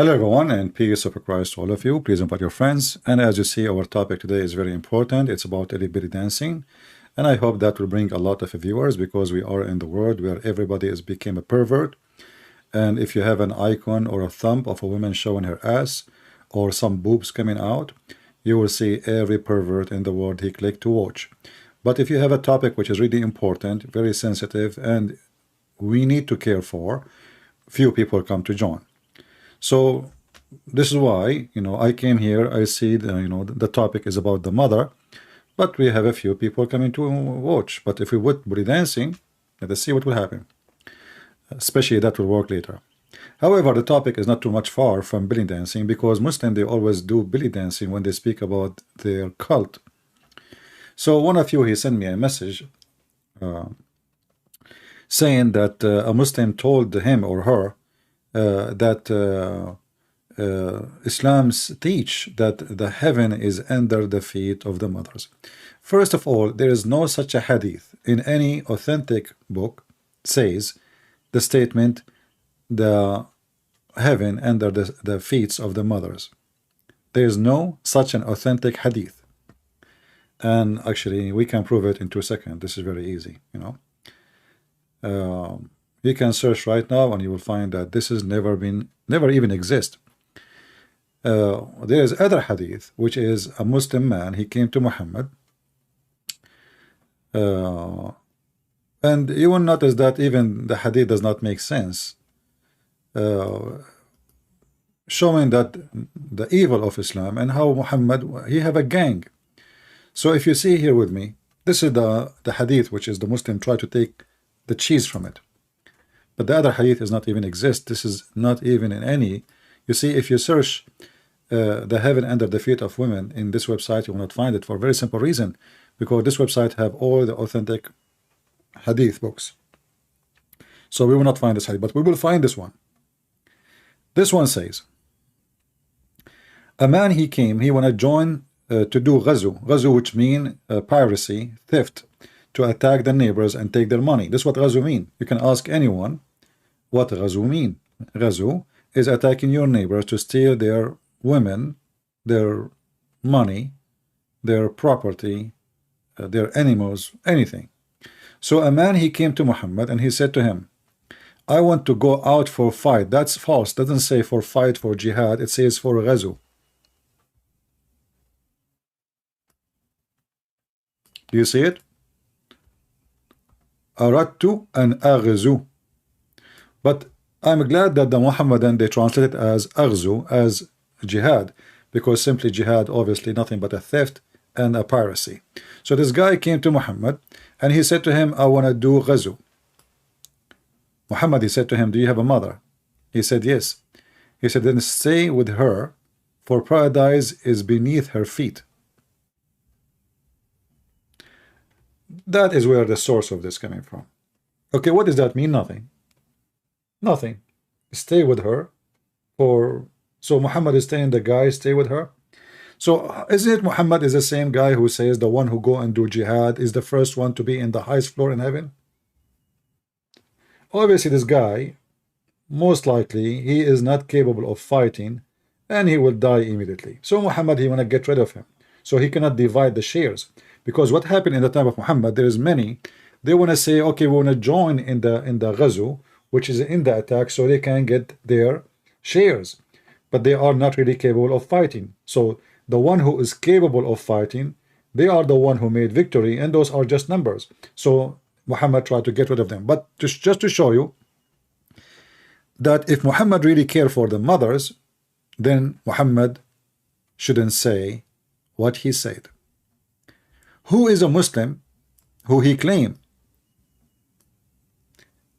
Hello everyone, and peace of Christ to all of you. Please invite your friends. And as you see, our topic today is very important. It's about belly dancing. And I hope that will bring a lot of viewers because we are in the world where everybody has become a pervert. And if you have an icon or a thumb of a woman showing her ass or some boobs coming out, you will see every pervert in the world he clicked to watch. But if you have a topic which is really important, very sensitive, and we need to care for, few people come to join. So this is why, I came here. I see, the topic is about the mother, but we have a few people coming to watch. But if we would belly dancing, let us see what will happen. Especially that will work later. However, the topic is not too much far from belly dancing because Muslims, they always do belly dancing when they speak about their cult. So one of you, he sent me a message saying that a Muslim told him or her that Islam's teach that the heaven is under the feet of the mothers. First of all, there is no such a hadith in any authentic book says the statement the heaven under the feet of the mothers. There is no such an authentic hadith. And actually we can prove it in 2 seconds. This is very easy, you can search right now and you will find that this has never even exist. There is other hadith which is a Muslim man, he came to Muhammad, and you will notice that even the hadith does not make sense, showing that the evil of Islam and how Muhammad, he have a gang. So if you see here with me, this is the hadith which is the Muslim try to take the cheese from it. But the other hadith does not even exist. This is not even in any. You see, if you search the heaven under the feet of women in this website, you will not find it for a very simple reason, because this website have all the authentic hadith books. So we will not find this hadith, but we will find this one. This one says, a man he came, he want to join to do ghazu, which mean piracy, theft, to attack the neighbors and take their money. This is what ghazu mean. You can ask anyone what ghazu mean. Ghazu is attacking your neighbors to steal their women, their money, their property, their animals, anything. So a man, he came to Muhammad and he said to him, I want to go out for fight. That's false. It doesn't say for fight, for jihad. It says for ghazu. Do you see it? Aradtu an aghzu. But I'm glad that the Muhammadan, they translate it as aghzu, as jihad, because simply jihad, obviously nothing but a theft and a piracy. So this guy came to Muhammad and he said to him, I want to do ghazu. Muhammad, he said to him, do you have a mother? He said, yes. He said, then stay with her, for paradise is beneath her feet. That is where the source of this coming from. Okay, what does that mean? Nothing. Nothing. Stay with her. So Muhammad is telling the guy, stay with her. So isn't it Muhammad is the same guy who says the one who go and do jihad is the first one to be in the highest floor in heaven? Obviously this guy, most likely he is not capable of fighting and he will die immediately. So Muhammad, he want to get rid of him. So he cannot divide the shares. Because what happened in the time of Muhammad, there is many, they want to say, okay, we want to join in the ghazu, which is in the attack, so they can get their shares. But they are not really capable of fighting. So the one who is capable of fighting, they are the one who made victory, and those are just numbers. So Muhammad tried to get rid of them. But just to show you that if Muhammad really cared for the mothers, then Muhammad shouldn't say what he said. Who is a Muslim who he claimed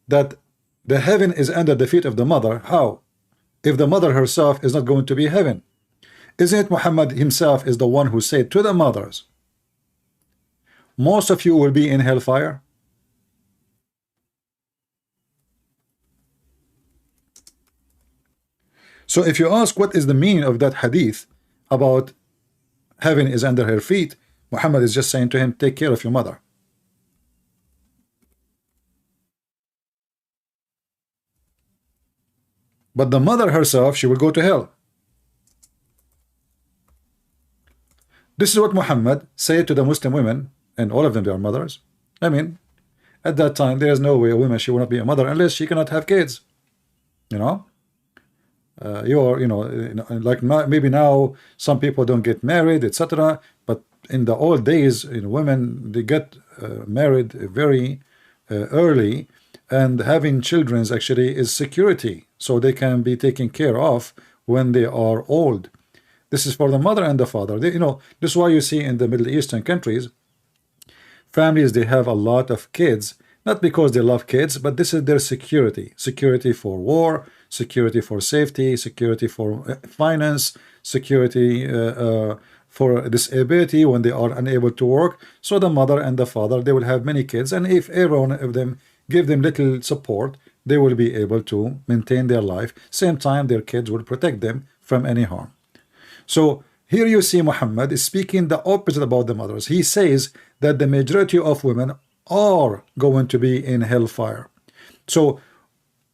that the heaven is under the feet of the mother? How? If the mother herself is not going to be heaven. Isn't it Muhammad himself is the one who said to the mothers, most of you will be in hellfire? So if you ask what is the meaning of that hadith about heaven is under her feet, Muhammad is just saying to him, take care of your mother. But the mother herself, she will go to hell. This is what Muhammad said to the Muslim women, and all of them, they are mothers. I mean, at that time, there is no way a woman, she will not be a mother unless she cannot have kids. You know, like maybe now some people don't get married, etc. But in the old days, women, they get married very early, and having children actually is security, so they can be taken care of when they are old. This is for the mother and the father. This is why you see in the Middle Eastern countries, families, they have a lot of kids, not because they love kids, but this is their security. Security for war, security for safety, security for finance, security for disability when they are unable to work. So the mother and the father, they will have many kids, and if every one of them give them little support, they will be able to maintain their life. Same time, their kids will protect them from any harm. So here you see Muhammad is speaking the opposite about the mothers. He says that the majority of women are going to be in hellfire. So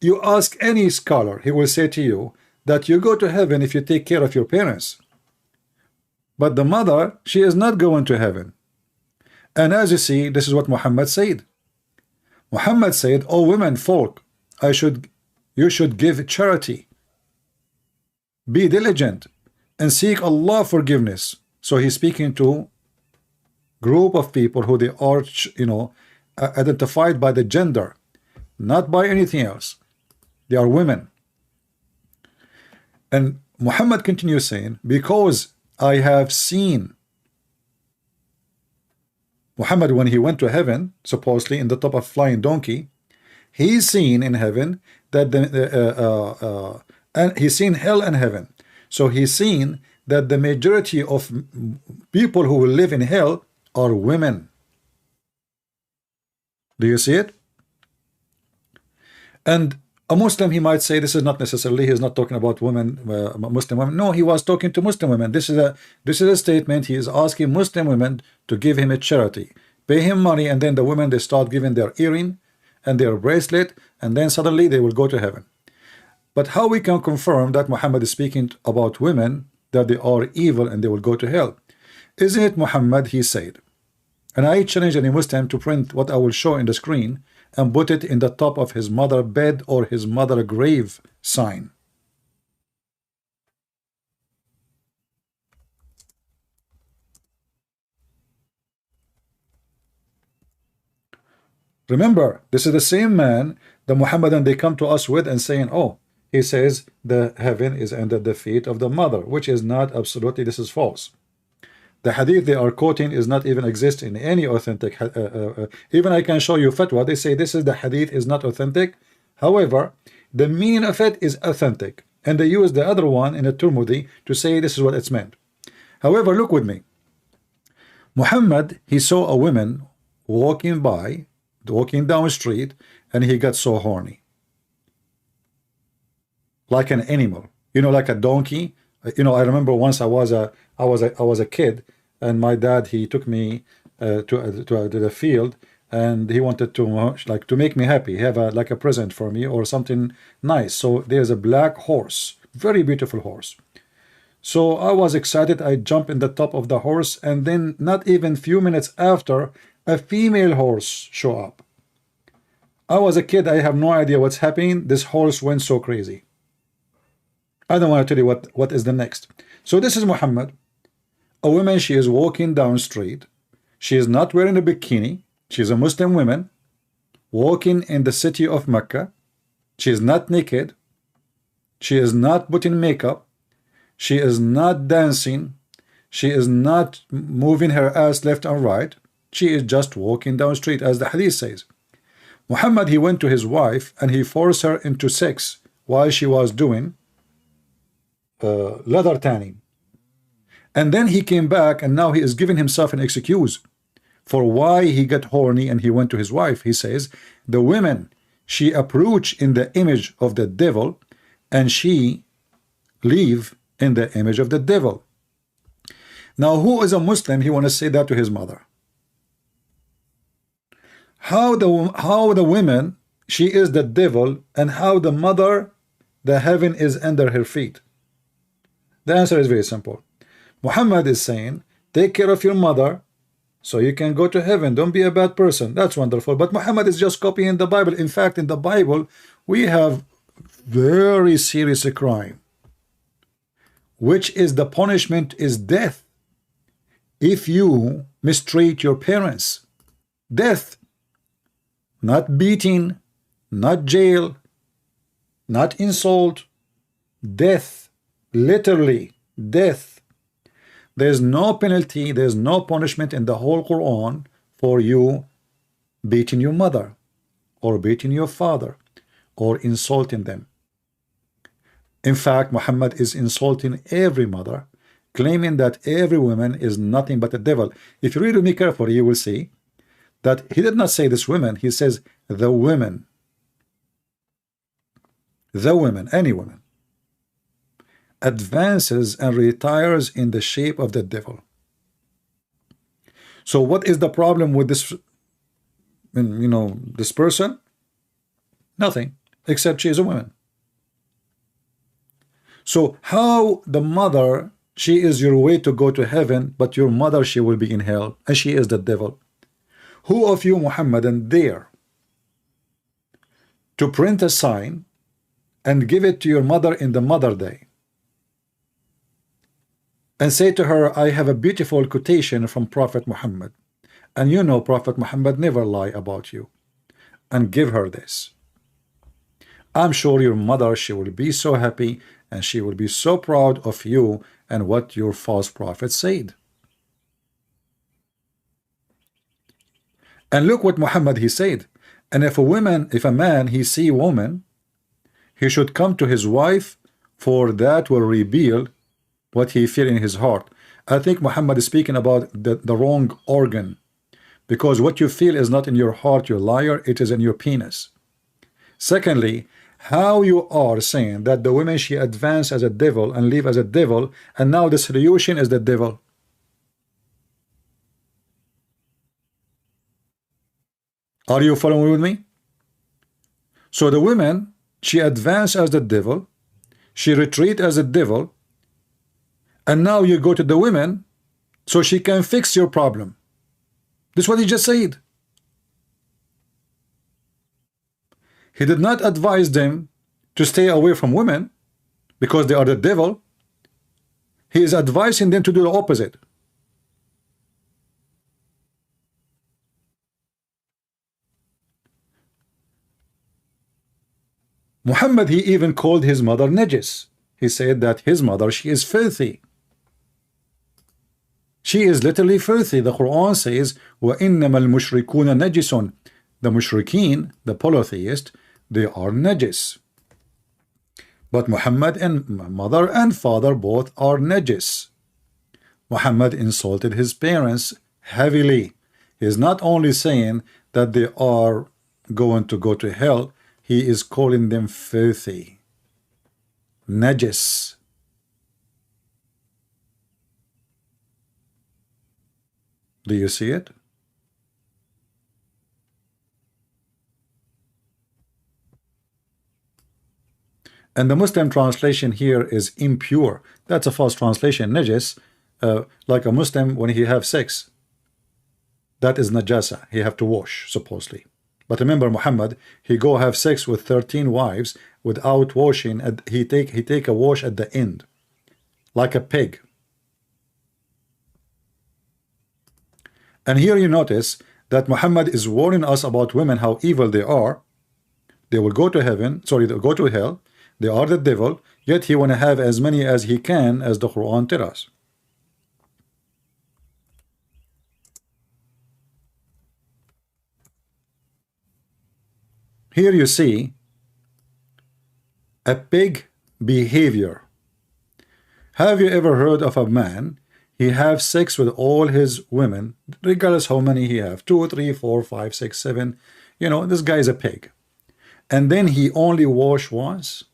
you ask any scholar, he will say to you that you go to heaven if you take care of your parents. But the mother, she is not going to heaven. And as you see, this is what Muhammad said. Muhammad said, "O women folk, you should give charity. Be diligent and seek Allah forgiveness." So he's speaking to group of people who they are, identified by the gender, not by anything else. They are women. And Muhammad continues saying, "Because I have seen." Muhammad, when he went to heaven, supposedly in the top of flying donkey, he's seen in heaven that and he's seen hell and heaven. So he's seen that the majority of people who will live in hell are women. Do you see it? And a Muslim, he might say this is not necessarily, he's not talking about women, Muslim women. No, he was talking to Muslim women. This is a statement. He is asking Muslim women to give him a charity, pay him money, and then the women, they start giving their earring and their bracelet, and then suddenly they will go to heaven. But how we can confirm that Muhammad is speaking about women, that they are evil and they will go to hell? Isn't it Muhammad, he said, and I challenge any Muslim to print what I will show in the screen and put it in the top of his mother bed or his mother grave sign. Remember, this is the same man the Muhammadan they come to us with and saying, oh, he says the heaven is under the feet of the mother, which is not absolutely, this is false. The hadith they are quoting is not even exist in any authentic. Even I can show you fatwa. They say this is the hadith is not authentic. However, the meaning of it is authentic, and they use the other one in a Tirmidhi to say this is what it's meant. However, look with me. Muhammad, he saw a woman walking down the street, and he got so horny, like an animal, like a donkey. I remember once I was a kid, and my dad, he took me to the field, and he wanted to make me happy, have like a present for me or something nice. So there's a black horse, very beautiful horse. So I was excited. I jumped in the top of the horse, and then not even few minutes after, a female horse show up. I was a kid. I have no idea what's happening. This horse went so crazy. I don't want to tell you what is the next. So this is Muhammad. A woman, she is walking down the street. She is not wearing a bikini. She is a Muslim woman walking in the city of Mecca. She is not naked. She is not putting makeup. She is not dancing. She is not moving her ass left and right. She is just walking down the street, as the hadith says. Muhammad, he went to his wife and he forced her into sex while she was doing leather tanning. And then he came back, and now he is giving himself an excuse for why he got horny and he went to his wife. He says the women, she approach in the image of the devil, and she live in the image of the devil. Now, who is a Muslim? He want to say that to his mother. How the women, she is the devil, and how the mother, The heaven is under her feet. The answer is very simple. Muhammad is saying, take care of your mother so you can go to heaven. Don't be a bad person. That's wonderful. But Muhammad is just copying the Bible. In fact, in the Bible, we have very serious crime, which is the punishment is death if you mistreat your parents. Death. Not beating, not jail, not insult. Death. Literally death. There's no penalty, there's no punishment in the whole Quran for you beating your mother or beating your father or insulting them. In fact, Muhammad is insulting every mother, claiming that every woman is nothing but a devil. If you read me carefully, you will see that he did not say this woman, he says the women. The women, any woman, advances and retires in the shape of the devil. So what is the problem with this, this person? Nothing, except she is a woman. So how the mother, she is your way to go to heaven, but your mother, she will be in hell, and she is the devil. Who of you, Muhammadan, dare to print a sign and give it to your mother in the Mother Day and say to her, I have a beautiful quotation from Prophet Muhammad, and you know Prophet Muhammad never lie about you, and give her this? I'm sure your mother, she will be so happy and she will be so proud of you and what your false prophet said. And look what Muhammad he said. And if a man he see woman, he should come to his wife, for that will reveal what he feel in his heart. I think Muhammad is speaking about the wrong organ, because what you feel is not in your heart, you liar, it is in your penis. Secondly, how you are saying that the women she advance as a devil and live as a devil, and now the solution is the devil. Are you following with me? So the women, she advanced as the devil, she retreat as a devil, and now you go to the women so she can fix your problem. This is what he just said. He did not advise them to stay away from women because they are the devil. He is advising them to do the opposite. Muhammad, he even called his mother Najis. He said that his mother, she is filthy. She is literally filthy. The Quran says, وَإِنَّمَا الْمُشْرِكُونَ نَجِسٌ. The mushrikeen, the polytheist, they are najis. But Muhammad and mother and father both are najis. Muhammad insulted his parents heavily. He is not only saying that they are going to go to hell, he is calling them filthy, najis. Do you see it? And the Muslim translation here is impure. That's a false translation. Najis, like a Muslim when he have sex, that is najasa. He have to wash, supposedly. But remember, Muhammad, he go have sex with 13 wives without washing. And he take a wash at the end, like a pig. And here you notice that Muhammad is warning us about women, how evil they are. They will go to heaven, sorry, they'll go to hell. They are the devil, yet he want to have as many as he can, as the Quran tells us. Here you see a pig behavior. Have you ever heard of a man, he have sex with all his women, regardless how many he have, 2, 3, 4, 5, 6, 7, you know, this guy is a pig. And then he only wash once?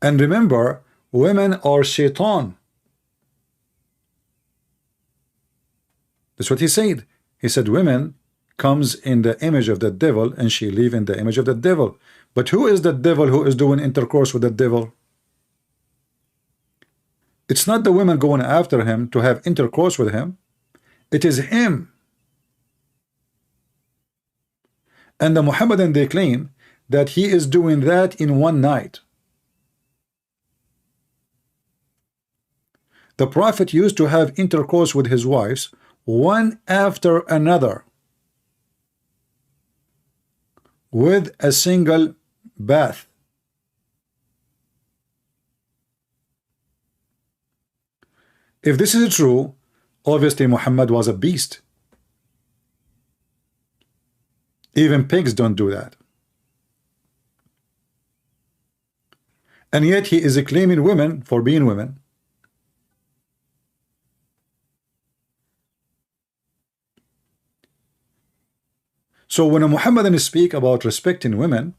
And remember, women are shaitan. That's what he said. He said women comes in the image of the devil and she live in the image of the devil. But who is the devil who is doing intercourse with the devil? It's not the women going after him to have intercourse with him. It is him. And the Muhammadan, they claim that he is doing that in one night. The Prophet used to have intercourse with his wives one after another with a single bath. If this is true, obviously Muhammad was a beast. Even pigs don't do that. And yet he is claiming women for being women. So when a Muhammadan speak about respecting women,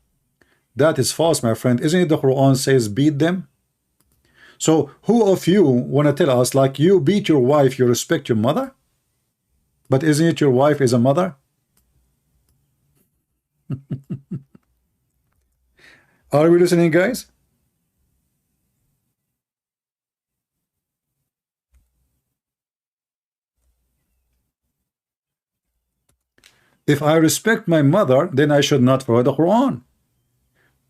that is false, my friend. Isn't it the Quran says beat them? So who of you want to tell us, like, you beat your wife, you respect your mother? But isn't it your wife is a mother? Are we listening, guys? If I respect my mother, then I should not follow the Quran.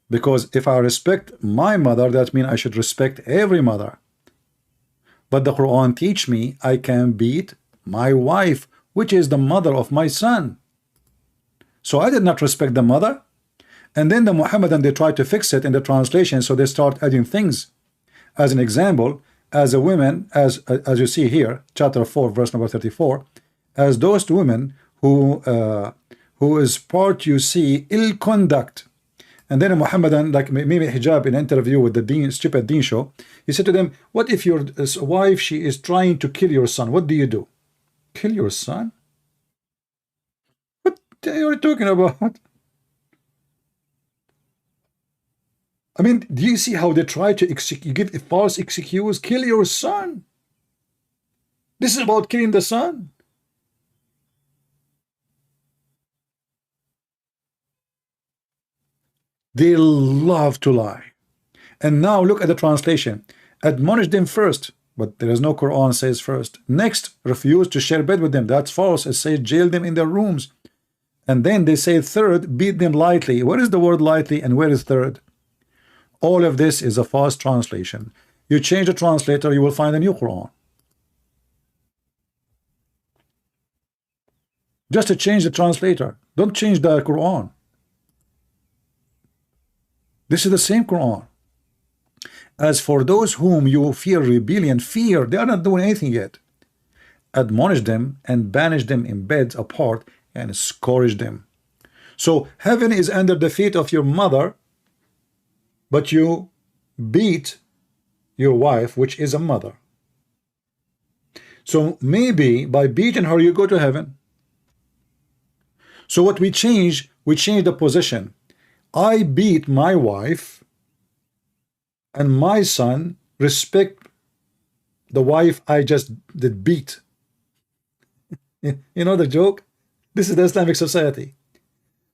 Because if I respect my mother, that means I should respect every mother. But the Quran teach me I can beat my wife, which is the mother of my son. So I did not respect the mother. And then the Muhammadan, they try to fix it in the translation, so they start adding things. As an example, as a woman, as you see here, chapter 4, verse number 34, as those women who is part, you see, ill conduct. And then a Muhammadan, like maybe hijab, in an interview with the Deen, stupid Deen show, he said to them, what if your wife, she is trying to kill your son? What do you do? Kill your son? What are you talking about? I mean, do you see how they try to give a false excuse? Kill your son. This is about killing the son. They love to lie. And now look at the translation. Admonish them first, but there is no Quran says first. Next, refuse to share bed with them. That's false. It says jail them in their rooms. And then they say third, beat them lightly. Where is the word lightly and where is third? All of this is a false translation. You change the translator, you will find a new Quran. Just to change the translator. Don't change the Quran. This is the same Quran. As for those whom you fear rebellion, fear, they are not doing anything yet. Admonish them and banish them in beds apart and scourge them. So heaven is under the feet of your mother, but you beat your wife, which is a mother. So maybe by beating her, you go to heaven. So what we change the position. I beat my wife, and my son respect the wife I just did beat. You know the joke? This is the Islamic society.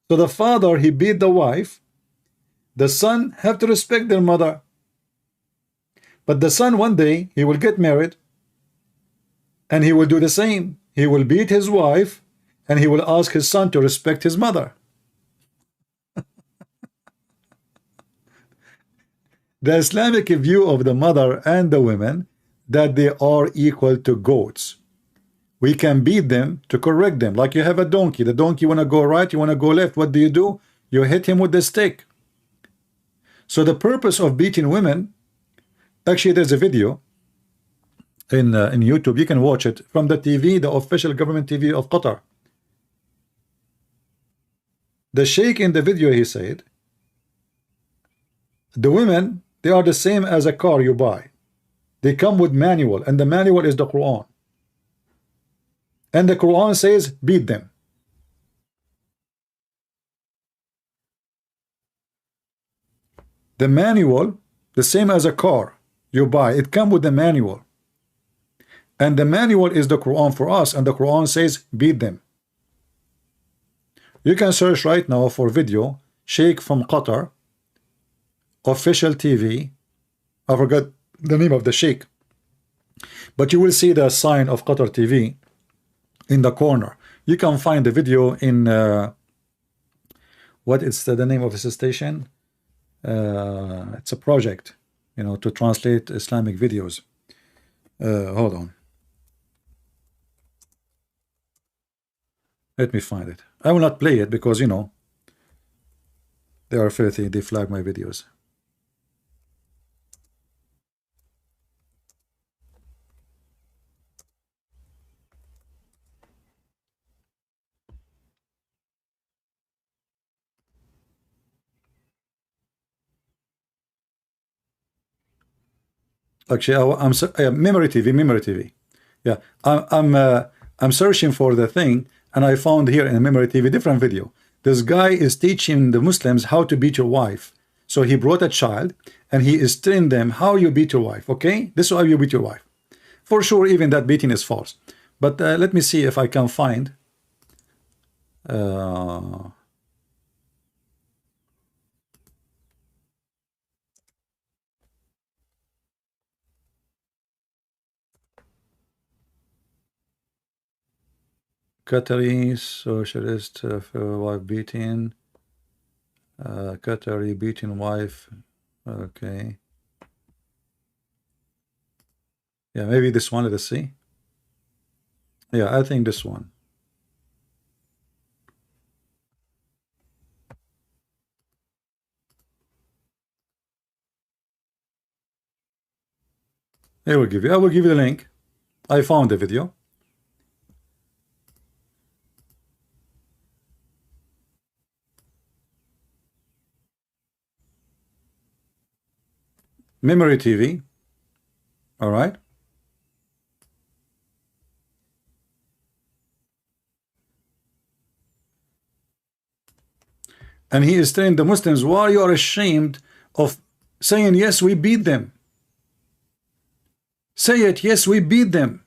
So the father, he beat the wife. The son have to respect their mother. But the son, one day, he will get married, and he will do the same. He will beat his wife, and he will ask his son to respect his mother. The Islamic view of the mother and the women, that they are equal to goats. We can beat them to correct them. Like you have a donkey. The donkey want to go right, you want to go left. What do? You hit him with the stick. So the purpose of beating women, actually there's a video in YouTube. You can watch it from the TV, the official government TV of Qatar. The sheikh in the video, he said, the women, they are the same as a car you buy. They come with manual, and the manual is the Quran. And the Quran says, beat them. The manual, the same as a car you buy, it comes with the manual. And the manual is the Quran for us, and the Quran says, beat them. You can search right now for video Sheikh from Qatar official TV. I forgot the name of the Sheikh, but you will see the sign of Qatar TV in the corner. You can find the video in what is the name of this station? It's a project, you know, to translate Islamic videos. Hold on. Let me find it. I will not play it because, you know, they are filthy. They flag my videos. Actually, Memory TV. Yeah, I'm searching for the thing, and I found here in Memory TV different video. This guy is teaching the Muslims how to beat your wife. So he brought a child, and he is telling them how you beat your wife. Okay, this is how you beat your wife. For sure, even that beating is false. But let me see if I can find. Qatari socialist wife beating. Qatari beating wife. Okay. Yeah, maybe this one. Let's see. Yeah, I think this one. I will give you the link. I found the video. Memory TV. All right. And he is telling the Muslims, why you are ashamed of saying, yes, we beat them. Say it, yes, we beat them.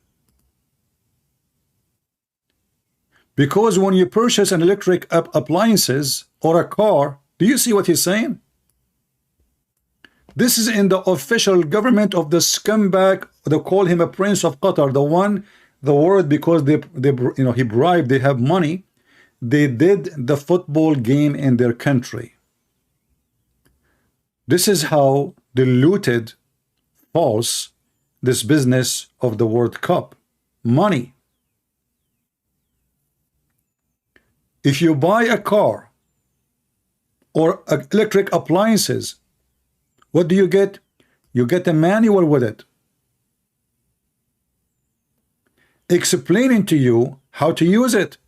Because when you purchase an electric appliances or a car, do you see what he's saying? This is in the official government of the scumbag. They call him a prince of Qatar, the word because they you know, he bribed, they have money. They did the football game in their country. This is how diluted, false, this business of the World Cup. Money. If you buy a car or electric appliances, what do you get? You get a manual with it, explaining to you how to use it.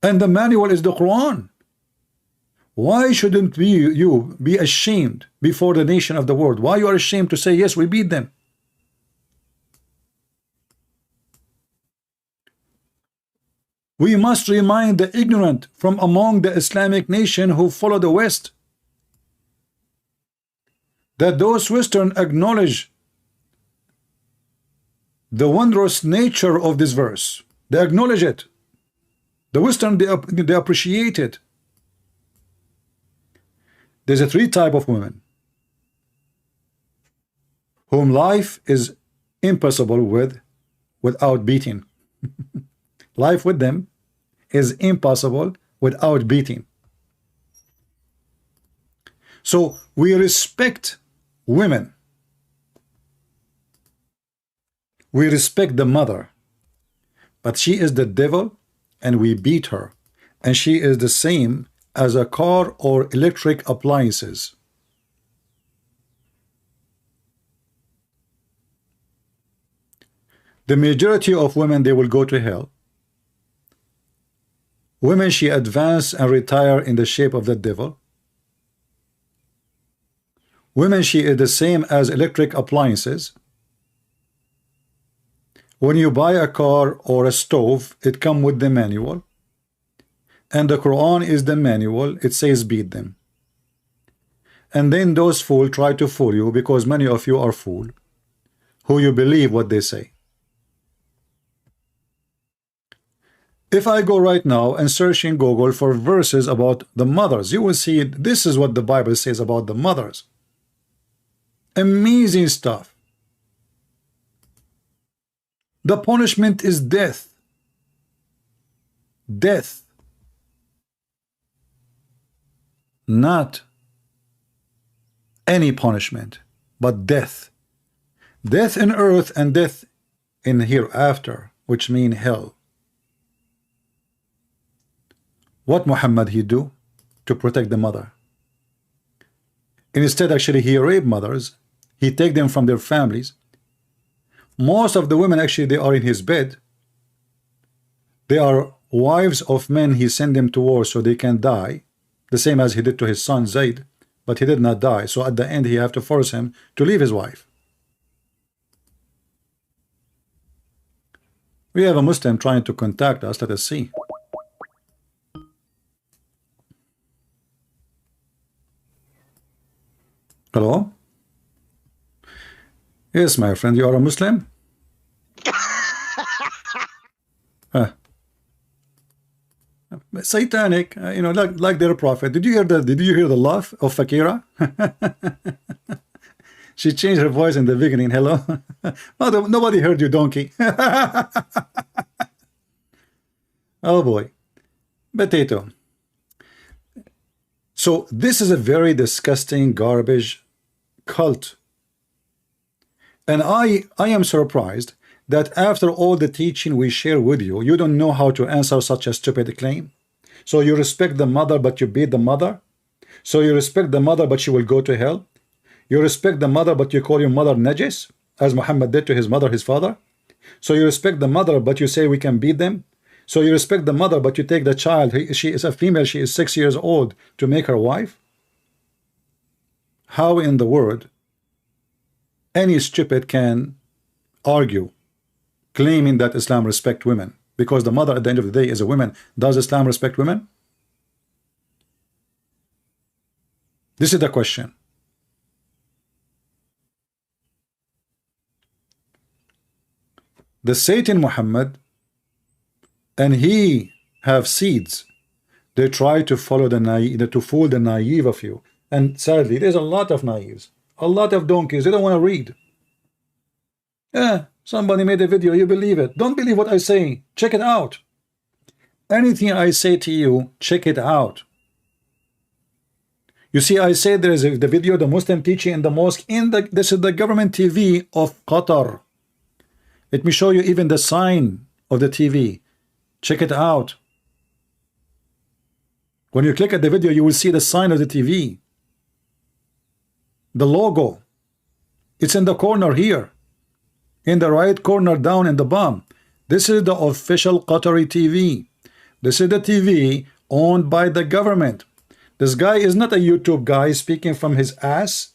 And the manual is the Quran. Why shouldn't you be ashamed before the nation of the world? Why you are ashamed to say, yes, we beat them? We must remind the ignorant from among the Islamic nation who follow the West that those Western acknowledge the wondrous nature of this verse. They acknowledge it. The Western, they appreciate it. There's a three type of women whom life is impossible without beating. Life with them is impossible without beating. So we respect women. We respect the mother, but she is the devil and we beat her, and she is the same as a car or electric appliances. The majority of women, they will go to hell. Women, she advance and retire in the shape of the devil. Women, she is the same as electric appliances. When you buy a car or a stove, it comes with the manual. And the Quran is the manual. It says beat them. And then those fools try to fool you, because many of you are fools, who you believe what they say. If I go right now and search in Google for verses about the mothers, you will see this is what the Bible says about the mothers. Amazing stuff. The punishment is death. Death. Not any punishment, but death. Death in earth and death in hereafter, which mean hell. What Muhammad he do to protect the mother? Instead, actually, he raped mothers. He take them from their families. Most of the women, actually, they are in his bed. They are wives of men. He sent them to war so they can die, the same as he did to his son Zayd, but he did not die. So at the end, he have to force him to leave his wife. We have a Muslim trying to contact us. Let us see. Hello? Yes, my friend, you are a Muslim? Satanic, you know, like their prophet. Did you hear the laugh of Fakira? She changed her voice in the beginning. Hello? Oh, nobody heard you, donkey. Oh boy. Potato. So this is a very disgusting garbage cult. And I am surprised that after all the teaching we share with you, you don't know how to answer such a stupid claim. So you respect the mother, but you beat the mother. So you respect the mother, but she will go to hell. You respect the mother, but you call your mother najis, as Muhammad did to his mother, his father. So you respect the mother, but you say we can beat them. So you respect the mother, but you take the child, she is a female, she is 6 years old, to make her wife. How in the world any stupid can argue claiming that Islam respect women? Because the mother at the end of the day is a woman. Does Islam respect women? This is the question. The Satan Muhammad and he have seeds. They try to follow the naive, to fool the naive of you. And sadly, there's a lot of naives, a lot of donkeys. They don't want to read. Yeah, somebody made a video, you believe it. Don't believe what I say. Check it out. Anything I say to you, check it out. You see, I say there is the video, the Muslim teaching in the mosque, this is the government TV of Qatar. Let me show you even the sign of the TV. Check it out. When you click at the video, you will see the sign of the TV. The logo. It's in the corner here. In the right corner down in the bottom. This is the official Qatari TV. This is the TV owned by the government. This guy is not a YouTube guy speaking from his ass.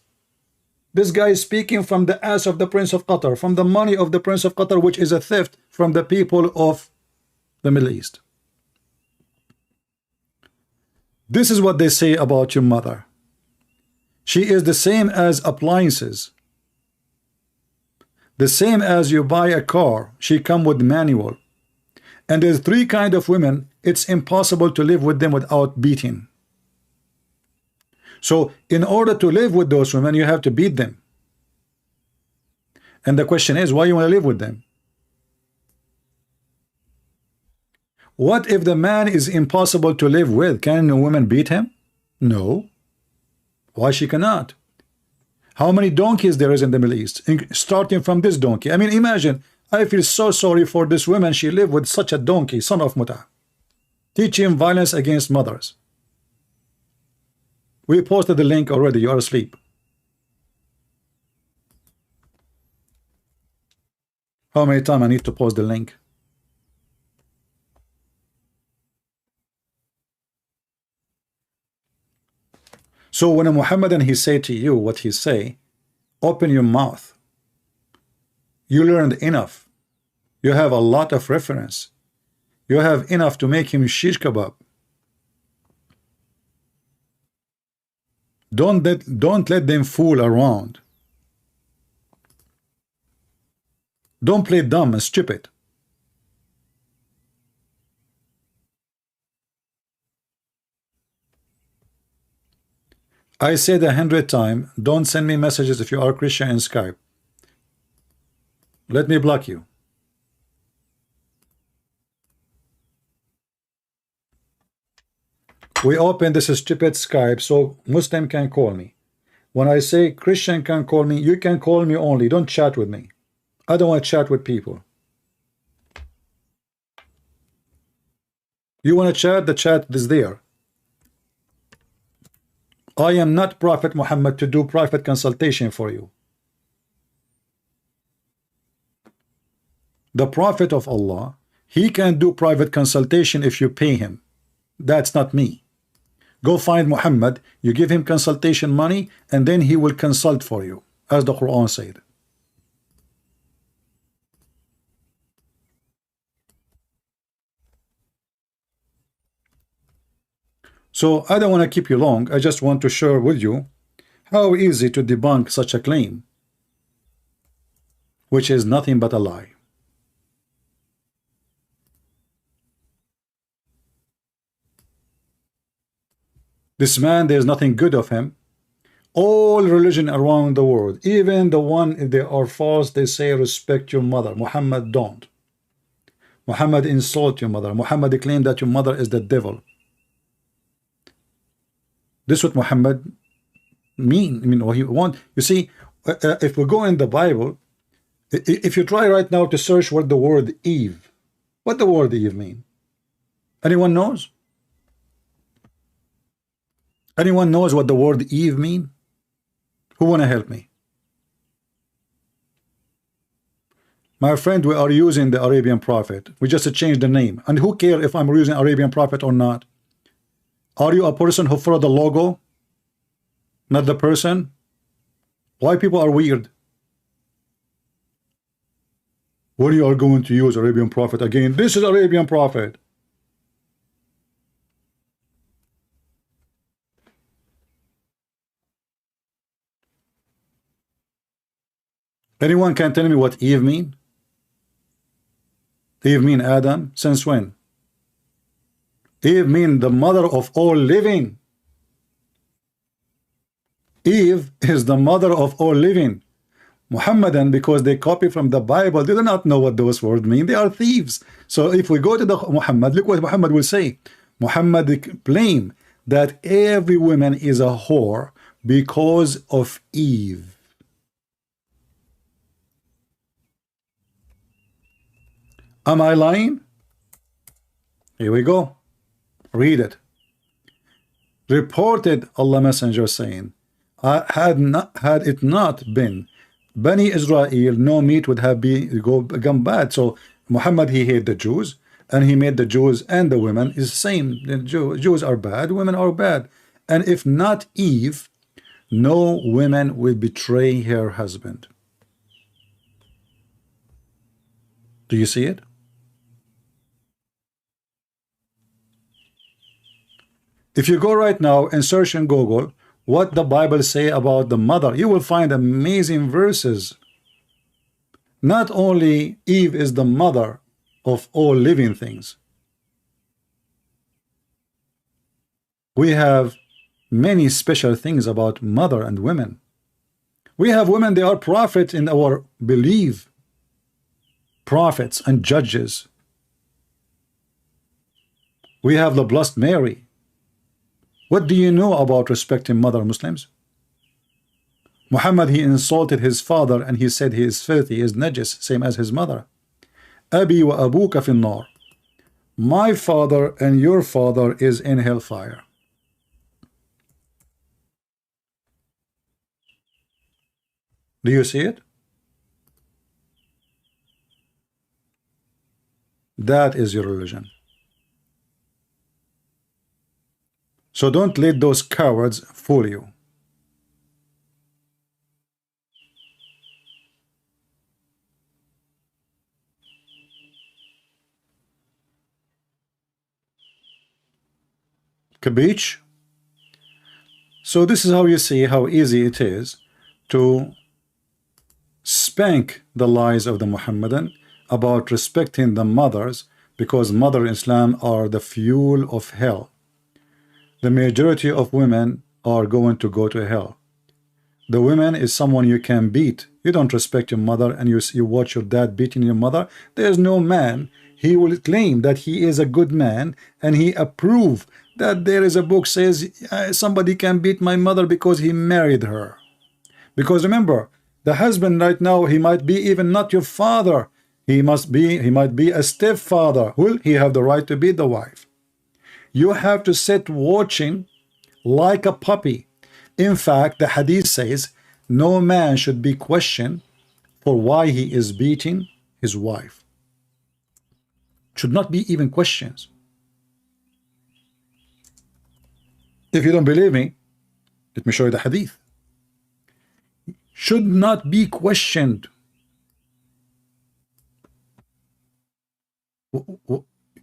This guy is speaking from the ass of the Prince of Qatar, from the money of the Prince of Qatar, which is a theft from the people of the Middle East. This is what they say about your mother. She is the same as appliances. The same as you buy a car, she come with manual. And there's 3 kinds of women, it's impossible to live with them without beating. So in order to live with those women, you have to beat them. And the question is, why you want to live with them? What if the man is impossible to live with? Can a woman beat him? No. Why she cannot? How many donkeys there is in the Middle East? Starting from this donkey. I mean, imagine, I feel so sorry for this woman. She lived with such a donkey, son of Muta, teaching violence against mothers. We posted the link already. You are asleep. How many times I need to post the link? So when a Muhammadan he say to you what he say, open your mouth. You learned enough. You have a lot of reference. You have enough to make him shish kebab. Don't let them fool around. Don't play dumb and stupid. I said 100 times, don't send me messages if you are Christian in Skype. Let me block you. We open this stupid Skype so Muslim can call me. When I say Christian can call me, you can call me only. Don't chat with me. I don't want to chat with people. You want to chat? The chat is there. I am not Prophet Muhammad to do private consultation for you. The Prophet of Allah, he can do private consultation if you pay him. That's not me. Go find Muhammad, you give him consultation money, and then he will consult for you, as the Quran said. So I don't want to keep you long. I just want to share with you how easy to debunk such a claim, which is nothing but a lie. This man, there's nothing good of him. All religion around the world, even the one if they are false, they say respect your mother. Muhammad don't. Muhammad insult your mother. Muhammad claimed that your mother is the devil. This is what Muhammad mean. What he want. You see, if we go in the Bible, if you try right now to search what the word Eve, what the word Eve mean? Anyone knows? Anyone knows what the word Eve mean? Who want to help me? My friend, we are using the Arabian Prophet. We just changed the name. And who care if I'm using Arabian Prophet or not? Are you a person who follow the logo? Not the person? Why people are weird? When you are going to use Arabian Prophet again? This is Arabian Prophet. Anyone can tell me what Eve mean? Eve mean Adam? Since when? Eve mean the mother of all living. Eve is the mother of all living. Muhammadan, because they copy from the Bible, they do not know what those words mean. They are thieves. So if we go to the Muhammad, look what Muhammad will say. Muhammad claim that every woman is a whore because of Eve. Am I lying? Here we go. Read it. Reported Allah Messenger saying, had it not been Bani Israel, no meat would have gone bad. So Muhammad, he hated the Jews, and he made the Jews and the women is the same. The Jews are bad, women are bad. And if not Eve, no woman will betray her husband. Do you see it? If you go right now and search in Google what the Bible say about the mother, you will find amazing verses. Not only Eve is the mother of all living things. We have many special things about mother and women. We have women, they are prophets in our belief. Prophets and judges. We have the Blessed Mary. What do you know about respecting mother, Muslims? Muhammad, he insulted his father and he said he is filthy, he is najis, same as his mother. Abi wa abuka fin nar. My father and your father is in hellfire. Do you see it? That is your religion. So don't let those cowards fool you. Kabich? So this is how you see how easy it is to spank the lies of the Muhammadan about respecting the mothers, because mother in Islam are the fuel of hell. The majority of women are going to go to hell. The woman is someone you can beat. You don't respect your mother and you watch your dad beating your mother. There's no man. He will claim that he is a good man and he approve that there is a book says somebody can beat my mother because he married her. Because remember, the husband right now, he might be even not your father. He might be a stepfather. Will he have the right to beat the wife? You have to sit watching like a puppy. In fact, the hadith says no man should be questioned for why he is beating his wife. Should not be even questions. If you don't believe me, let me show you the hadith. Should not be questioned.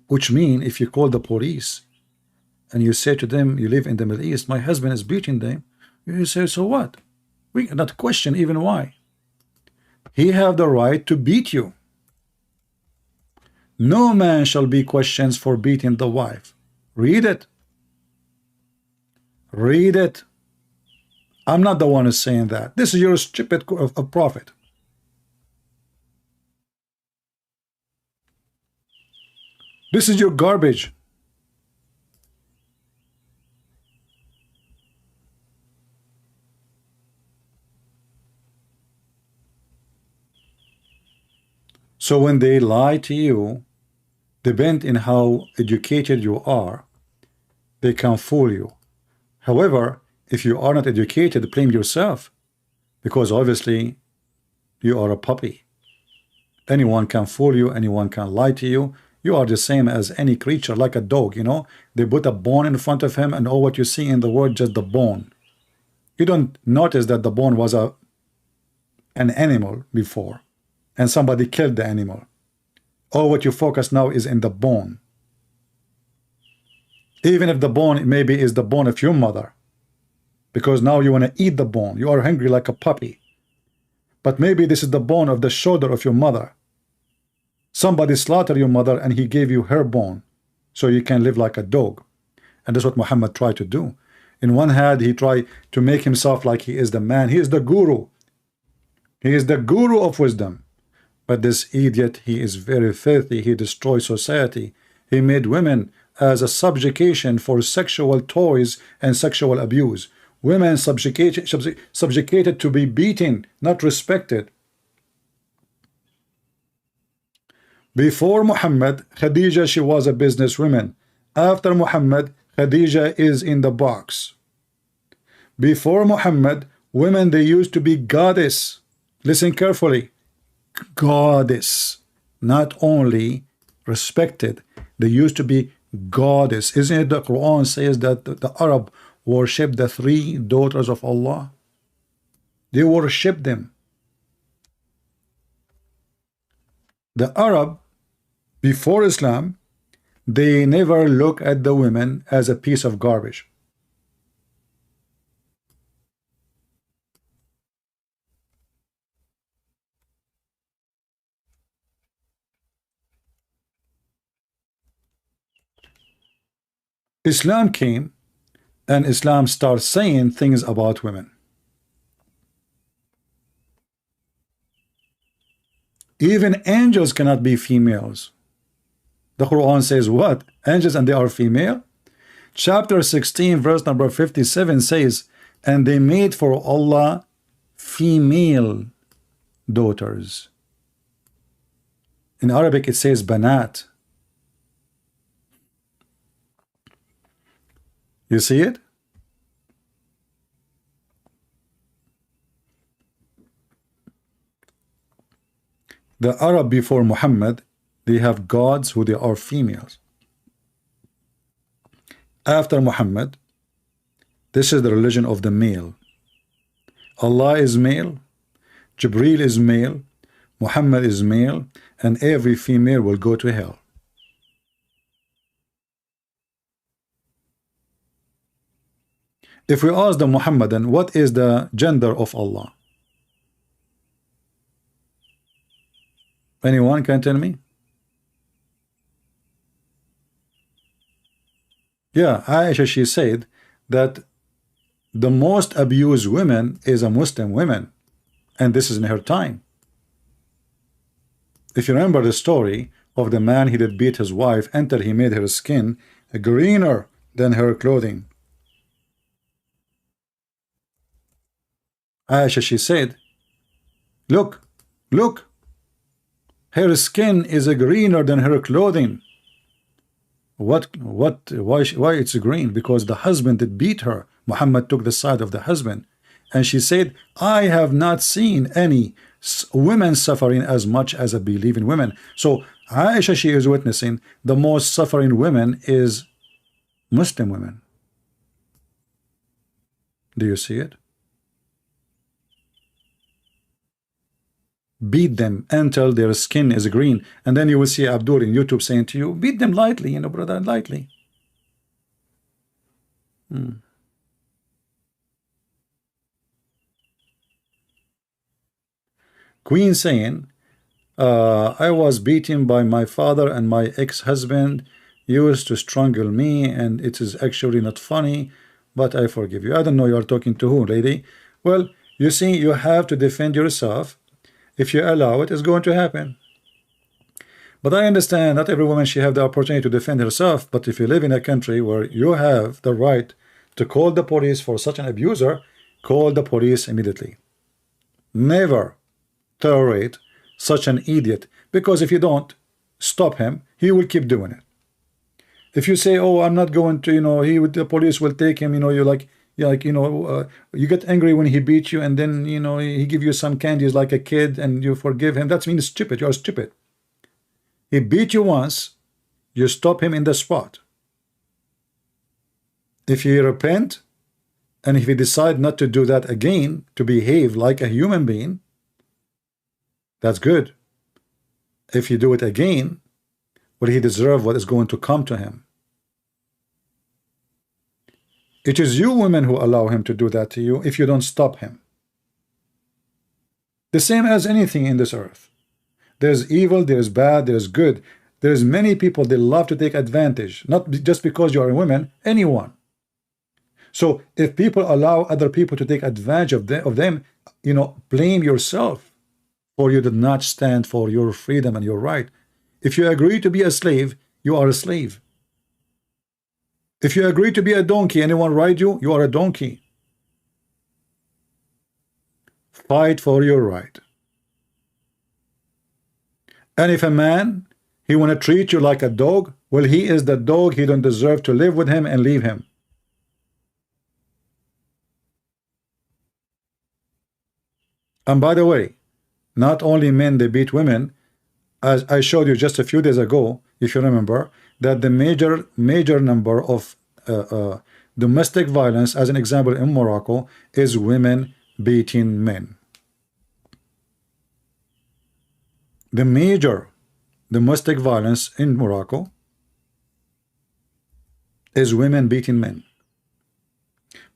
Which means if you call the police and you say to them, you live in the Middle East, my husband is beating them, you say, so what? We cannot question even why. He have the right to beat you. No man shall be questioned for beating the wife. Read it. Read it. I'm not the one who's saying that. This is your stupid prophet. This is your garbage. So when they lie to you, depend in how educated you are, they can fool you. However, if you are not educated, blame yourself, because obviously you are a puppy. Anyone can fool you, anyone can lie to you. You are the same as any creature, like a dog, you know. They put a bone in front of him and all what you see in the world, just the bone. You don't notice that the bone was an animal before and somebody killed the animal. All what you focus now is in the bone. Even if the bone maybe is the bone of your mother, because now you want to eat the bone. You are hungry like a puppy. But maybe this is the bone of the shoulder of your mother. Somebody slaughtered your mother and he gave you her bone so you can live like a dog. And that's what Muhammad tried to do. In one hand, he tried to make himself like he is the man. He is the guru. He is the guru of wisdom. But this idiot, he is very filthy. He destroys society. He made women as a subjugation for sexual toys and sexual abuse. Women subjugated to be beaten, not respected. Before Muhammad, Khadija, she was a businesswoman. After Muhammad, Khadija is in the box. Before Muhammad, women, they used to be goddess. Listen carefully. Goddess. Not only respected, they used to be goddess. Isn't it the Quran says that the Arab worship the three daughters of Allah? They worship them. The Arab, before Islam, they never look at the women as a piece of garbage. Islam came and Islam starts saying things about women. Even angels cannot be females. The Quran says what? Angels and they are female? Chapter 16 verse number 57 says, and they made for Allah female daughters. In Arabic it says banat. You see it? The Arab before Muhammad, they have gods who they are females. After Muhammad, this is the religion of the male. Allah is male, Jibreel is male, Muhammad is male, and every female will go to hell. If we ask the Muhammadan, what is the gender of Allah? Anyone can tell me? Yeah, Aisha, she said that the most abused women is a Muslim women, and this is in her time. If you remember the story of the man, he did beat his wife until he made her skin greener than her clothing. Aisha, she said, look, her skin is greener than her clothing. Why it's green? Because the husband did beat her. Muhammad took the side of the husband, and she said, I have not seen any women suffering as much as I believe in women. So Aisha, she is witnessing the most suffering women is Muslim women. Do you see it? Beat them until their skin is green, and then you will see Abdul in YouTube saying to you, beat them lightly, you know, brother, lightly. Queen saying, I was beaten by my father, and my ex-husband used to strangle me, and it is actually not funny, but I forgive you. I don't know you are talking to who, lady. Well, you see, you have to defend yourself. If you allow it, it's going to happen. But I understand not every woman she have the opportunity to defend herself, but if you live in a country where you have the right to call the police for such an abuser, call the police immediately. Never tolerate such an idiot, because if you don't stop him, he will keep doing it. If you say, oh, I'm not going to, you know, the police will take him, you know, you get angry when he beats you, and then, you know, he give you some candies like a kid and you forgive him. That means stupid. You're stupid. He beat you once, you stop him in the spot. If he repent, and if he decide not to do that again, to behave like a human being, that's good. If you do it again, will he deserve what is going to come to him? It is you women who allow him to do that to you if you don't stop him. The same as anything in this earth. There's evil, there's bad, there's good. There's many people, they love to take advantage, not just because you are a woman, anyone. So if people allow other people to take advantage of them, you know, blame yourself, for you did not stand for your freedom and your right. If you agree to be a slave, you are a slave. If you agree to be a donkey, anyone ride you, you are a donkey. Fight for your right. And if a man, he want to treat you like a dog, well, he is the dog, he don't deserve to live with him, and leave him. And by the way, not only men, they beat women. As I showed you just a few days ago, if you remember, that the major number of domestic violence, as an example in Morocco, is women beating men. The major domestic violence in Morocco is women beating men.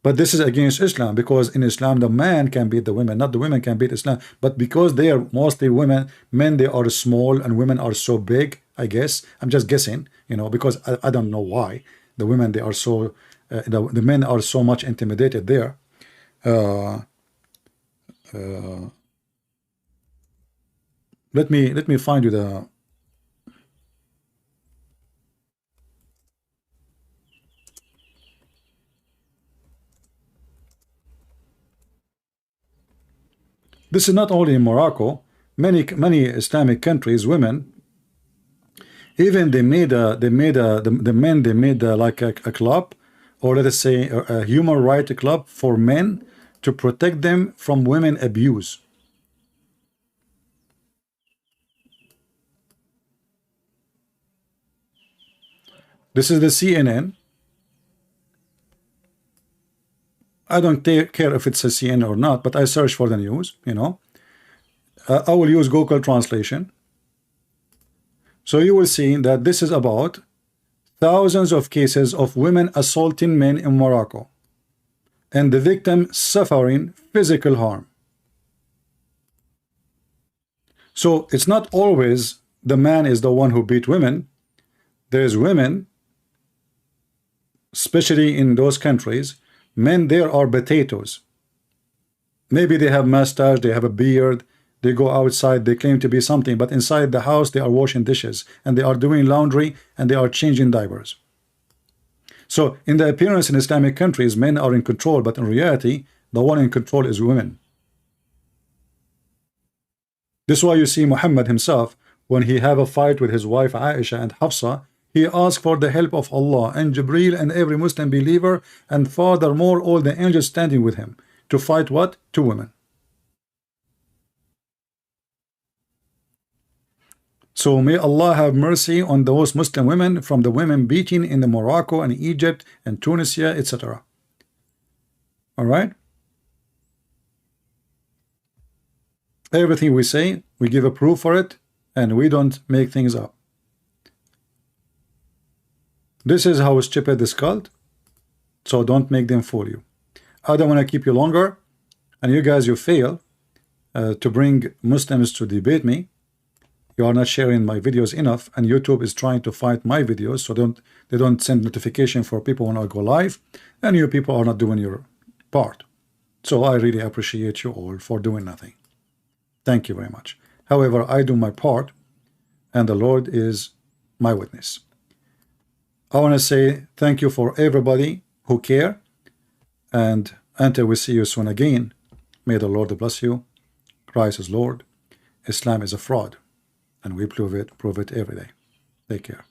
But this is against Islam, because in Islam the man can beat the women, not the women can beat Islam. But because they are mostly women, men they are small and women are so big, I guess. I'm just guessing, you know, because I don't know why the women they are so the men are so much intimidated there. Let me find you the. This is not only in Morocco. Many Islamic countries, women, even the men they made like a club, or let us say a human rights club for men to protect them from women abuse. This is the CNN. I don't care if it's a CNN or not, but I search for the news, you know. I will use Google translation. So you will see that this is about thousands of cases of women assaulting men in Morocco, and the victim suffering physical harm. So it's not always the man is the one who beat women. There's women, especially in those countries, Men there are potatoes. Maybe they have mustache, they have a beard, they go outside, they claim to be something, but inside the house they are washing dishes and they are doing laundry and they are changing diapers. So in the appearance in Islamic countries, men are in control, but in reality the one in control is women. This is why you see Muhammad himself, when he have a fight with his wife Aisha and Hafsa, he asked for the help of Allah and Jibreel and every Muslim believer, and furthermore all the angels standing with him, to fight what? Two women. So may Allah have mercy on those Muslim women, from the women beating in the Morocco and Egypt and Tunisia, etc. All right. Everything we say, we give a proof for it, and we don't make things up. This is how stupid this cult, so don't make them fool you. I don't want to keep you longer, and you guys, you fail to bring Muslims to debate me. You are not sharing my videos enough, and YouTube is trying to fight my videos, so they don't send notification for people when I go live, and you people are not doing your part. So I really appreciate you all for doing nothing. Thank you very much. However, I do my part, and the Lord is my witness. I want to say thank you for everybody who care, and until we see you soon again, may the Lord bless you. Christ is Lord. Islam is a fraud, and we prove it every day. Take care.